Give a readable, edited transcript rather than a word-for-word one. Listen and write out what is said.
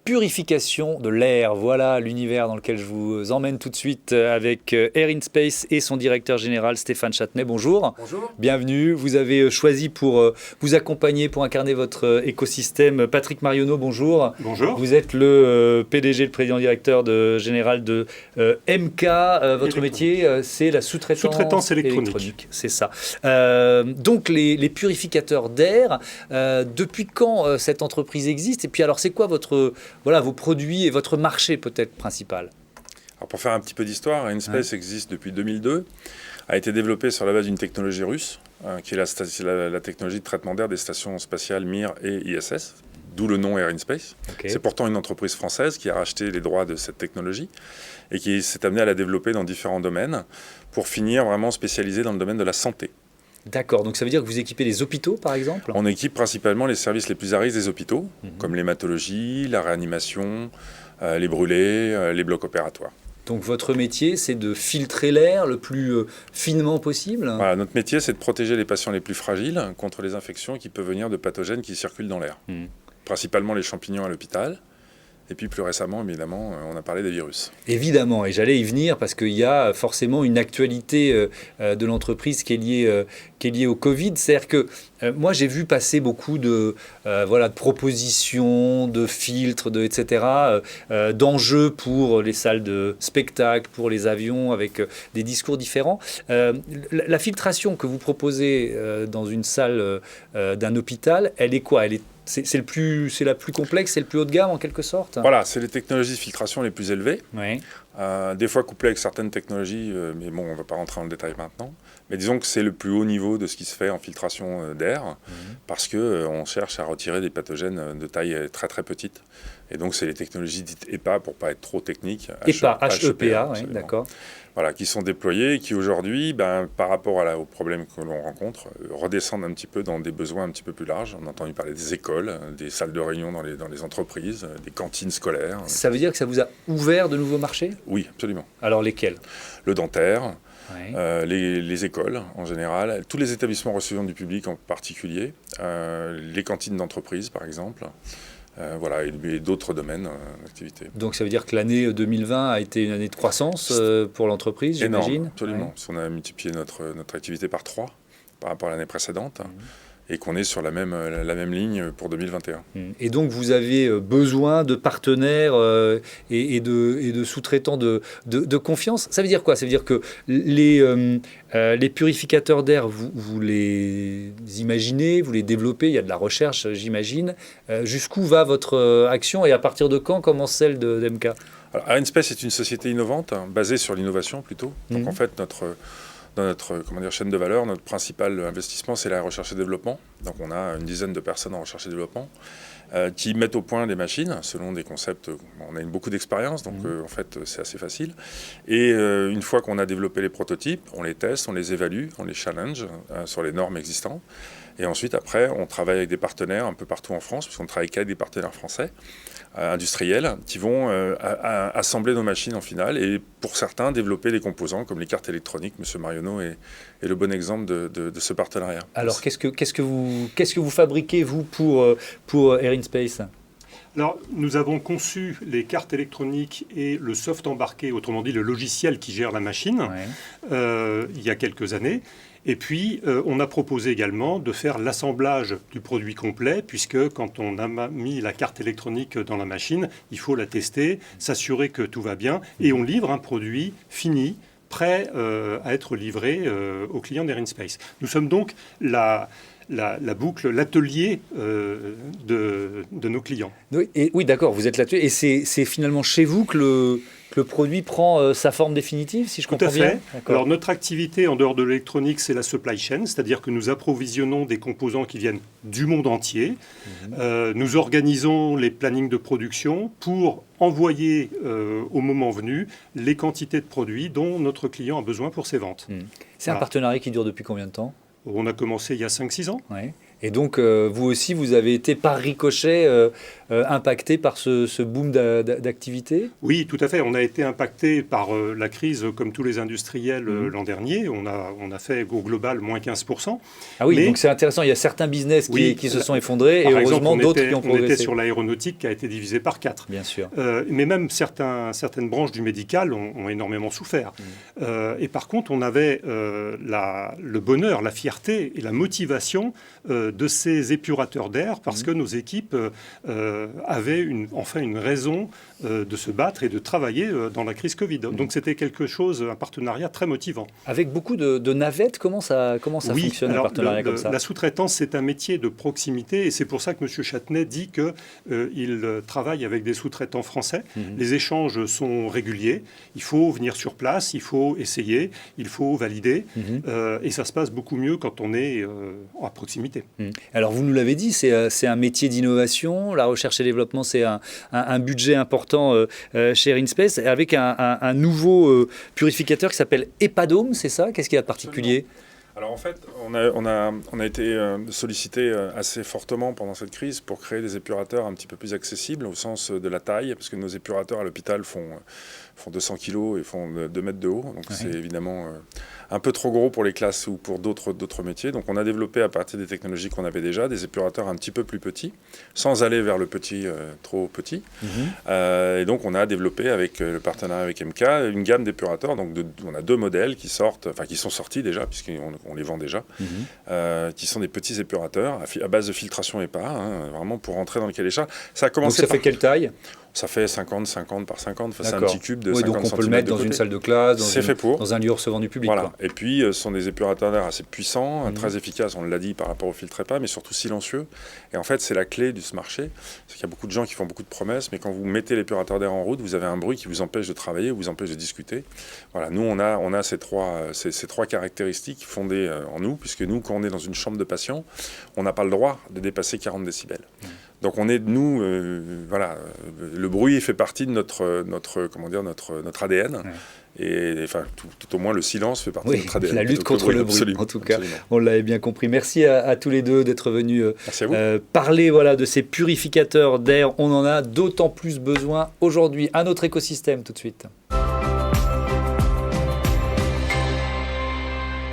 purification de l'air. Voilà l'univers dans lequel je vous emmène tout de suite avec Air in Space et son directeur général Stéphane Châtenay. Bonjour. Bonjour. Bienvenue. Vous avez choisi pour vous accompagner, pour incarner votre écosystème, Patrick Marionneau. Bonjour. Bonjour. Vous êtes le PDG, le président directeur général de MK. Votre métier, c'est la sous-traitance électronique. C'est ça. Donc les purificateurs d'air, depuis quand cette entreprise existe? Et puis alors c'est quoi vos produits et votre marché peut-être principal? Alors pour faire un petit peu d'histoire, Air in Space existe depuis 2002, a été développé sur la base d'une technologie russe, qui est la technologie de traitement d'air des stations spatiales Mir et ISS, d'où le nom Air in Space. Okay. C'est pourtant une entreprise française qui a racheté les droits de cette technologie et qui s'est amenée à la développer dans différents domaines pour finir vraiment spécialisée dans le domaine de la santé. D'accord, donc ça veut dire que vous équipez les hôpitaux par exemple? On équipe principalement les services les plus à risque des hôpitaux, comme l'hématologie, la réanimation, les brûlés, les blocs opératoires. Donc votre métier, c'est de filtrer l'air le plus finement possible? Voilà, notre métier, c'est de protéger les patients les plus fragiles contre les infections qui peuvent venir de pathogènes qui circulent dans l'air. Principalement les champignons à l'hôpital. Et puis plus récemment, évidemment, on a parlé des virus. Évidemment, et j'allais y venir parce qu'il y a forcément une actualité de l'entreprise qui est liée au Covid. C'est-à-dire que moi, j'ai vu passer beaucoup de propositions, de filtres, etc., d'enjeux pour les salles de spectacle, pour les avions, avec des discours différents. La filtration que vous proposez dans une salle d'un hôpital, elle est quoi? C'est la plus complexe, c'est le plus haut de gamme en quelque sorte? Voilà, c'est les technologies de filtration les plus élevées. Oui. Des fois couplées avec certaines technologies, mais bon, on ne va pas rentrer dans le détail maintenant. Mais disons que c'est le plus haut niveau de ce qui se fait en filtration d'air, parce qu'on cherche à retirer des pathogènes de taille très très petite. Et donc c'est les technologies dites EPA, pour ne pas être trop technique. EPA, HEPA, oui, d'accord. Voilà, qui sont déployés et qui aujourd'hui, par rapport aux problèmes que l'on rencontre, redescendent un petit peu dans des besoins un petit peu plus larges. On a entendu parler des écoles, des salles de réunion dans les entreprises, des cantines scolaires. Ça veut dire que ça vous a ouvert de nouveaux marchés? Oui, absolument. Alors lesquels? Le dentaire, les écoles en général, tous les établissements recevant du public en particulier, les cantines d'entreprise par exemple. Voilà, et d'autres domaines d'activité. Donc ça veut dire que l'année 2020 a été une année de croissance pour l'entreprise, j'imagine? Énorme, absolument. Parce qu'on a multiplié notre activité par 3 par rapport à l'année précédente. Et qu'on est sur la même ligne pour 2021. Et donc, vous avez besoin de partenaires et de sous-traitants de confiance. Ça veut dire quoi? Ça veut dire que les purificateurs d'air, vous les imaginez, vous les développez, il y a de la recherche, j'imagine. Jusqu'où va votre action et à partir de quand commence celle d'MK? Alors, Air in Space est une société innovante, basée sur l'innovation plutôt. Donc, en fait, dans notre chaîne de valeur, notre principal investissement, c'est la recherche et développement. Donc on a une dizaine de personnes en recherche et développement qui mettent au point des machines selon des concepts. On a beaucoup d'expérience, donc en fait c'est assez facile. Et une fois qu'on a développé les prototypes, on les teste, on les évalue, on les challenge sur les normes existantes. Et ensuite, après, on travaille avec des partenaires un peu partout en France, puisqu'on travaille qu'avec des partenaires français, industriels, qui vont assembler nos machines en finale et, pour certains, développer les composants, comme les cartes électroniques. Monsieur Marionneau est le bon exemple de ce partenariat. Alors, qu'est-ce que vous fabriquez, vous, pour Air in Space ? Alors, nous avons conçu les cartes électroniques et le soft embarqué, autrement dit le logiciel qui gère la machine, il y a quelques années. Et puis, on a proposé également de faire l'assemblage du produit complet, puisque quand on a mis la carte électronique dans la machine, il faut la tester, s'assurer que tout va bien, et on livre un produit fini, prêt à être livré aux clients d'Air in Space. Nous sommes donc la boucle, l'atelier de nos clients. Oui, d'accord, vous êtes là-dessus. Et c'est finalement chez vous que le produit prend sa forme définitive, si je comprends bien? Tout à fait. Alors, notre activité en dehors de l'électronique, c'est la supply chain, c'est-à-dire que nous approvisionnons des composants qui viennent du monde entier. Nous organisons les plannings de production pour envoyer au moment venu les quantités de produits dont notre client a besoin pour ses ventes. C'est un partenariat qui dure depuis combien de temps? On a commencé il y a 5-6 ans. Ouais. Et donc, vous aussi, vous avez été par ricochet impacté par ce boom d'activité? Oui, tout à fait. On a été impacté par la crise comme tous les industriels l'an dernier. On a fait au global moins 15%. Ah oui, donc c'est intéressant. Il y a certains business qui se sont effondrés et heureusement d'autres qui ont progressé. On était sur l'aéronautique qui a été divisé par 4. Bien sûr. Mais même certaines branches du médical ont énormément souffert. Et par contre, on avait le bonheur, la fierté et la motivation de ces épurateurs d'air parce que nos équipes avaient enfin une raison de se battre et de travailler dans la crise Covid. Donc c'était quelque chose, un partenariat très motivant. Avec beaucoup de navettes, comment ça fonctionne un partenariat comme ça? La sous-traitance, c'est un métier de proximité et c'est pour ça que M. Châtenay dit qu'il travaille avec des sous-traitants français. Les échanges sont réguliers. Il faut venir sur place, il faut essayer, il faut valider et ça se passe beaucoup mieux quand on est à proximité. Alors vous nous l'avez dit, c'est un métier d'innovation. La recherche et développement, c'est un budget important chez InSpace, avec un nouveau purificateur qui s'appelle EPADOME, c'est ça? Qu'est-ce qu'il y a de particulier? Alors en fait, on a été sollicité assez fortement pendant cette crise pour créer des épurateurs un petit peu plus accessibles au sens de la taille, parce que nos épurateurs à l'hôpital font 200 kg et font 2 mètres de haut. Donc c'est évidemment un peu trop gros pour les classes ou pour d'autres métiers. Donc on a développé à partir des technologies qu'on avait déjà, des épurateurs un petit peu plus petits, sans aller vers le petit trop petit. Et donc on a développé avec le partenariat avec MK une gamme d'épurateurs. Donc on a 2 modèles qui sont sortis déjà, puisqu'on les vend déjà, qui sont des petits épurateurs à base de filtration EPA, vraiment pour rentrer dans le cahier des charges. Ça a commencé. Donc ça fait quelle taille? Ça fait 50 par 50. C'est un petit cube de 50 donc on peut le mettre dans une salle de classe, dans un lieu recevant du public. Voilà. Et puis, ce sont des épurateurs d'air assez puissants, très efficaces, on l'a dit, par rapport au filtre EPA, mais surtout silencieux. Et en fait, c'est la clé de ce marché. C'est qu'il y a beaucoup de gens qui font beaucoup de promesses, mais quand vous mettez l'épurateur d'air en route, vous avez un bruit qui vous empêche de travailler, vous empêche de discuter. Voilà. Nous, on a ces trois caractéristiques fondées en nous, puisque nous, quand on est dans une chambre de patient, on n'a pas le droit de dépasser 40 décibels. Donc on est, nous, le bruit fait partie de notre ADN. Et enfin, tout au moins, le silence fait partie de notre ADN. La lutte contre le bruit, absolument, en tout cas, absolument. On l'avait bien compris. Merci à tous les deux d'être venus parler de ces purificateurs d'air. On en a d'autant plus besoin aujourd'hui. Un autre écosystème, tout de suite.